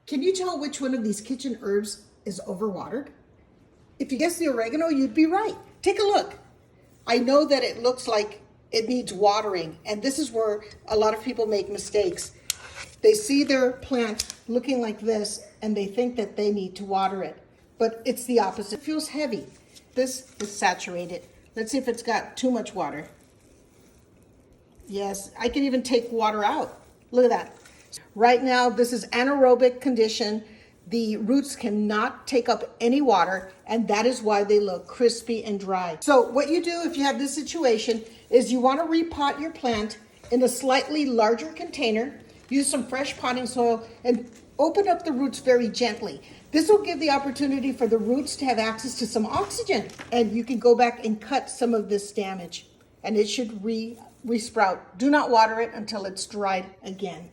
Can you tell which one of these kitchen herbs is overwatered? If you guessed the oregano, you'd be right. Take a look. I know that it looks like it needs watering, and this is where a lot of people make mistakes. They see their plant looking like this, and they think that they need to water it, but it's the opposite. It feels heavy. This is saturated. Let's see if it's got too much water. Yes, I can even take water out. Look at that. Right now, this is anaerobic condition. The roots cannot take up any water, and that is why they look crispy and dry. So what you do if you have this situation is you want to repot your plant in a slightly larger container, use some fresh potting soil, and open up the roots very gently. This will give the opportunity for the roots to have access to some oxygen, and you can go back and cut some of this damage, and it should re-sprout. Do not water it until it's dried again.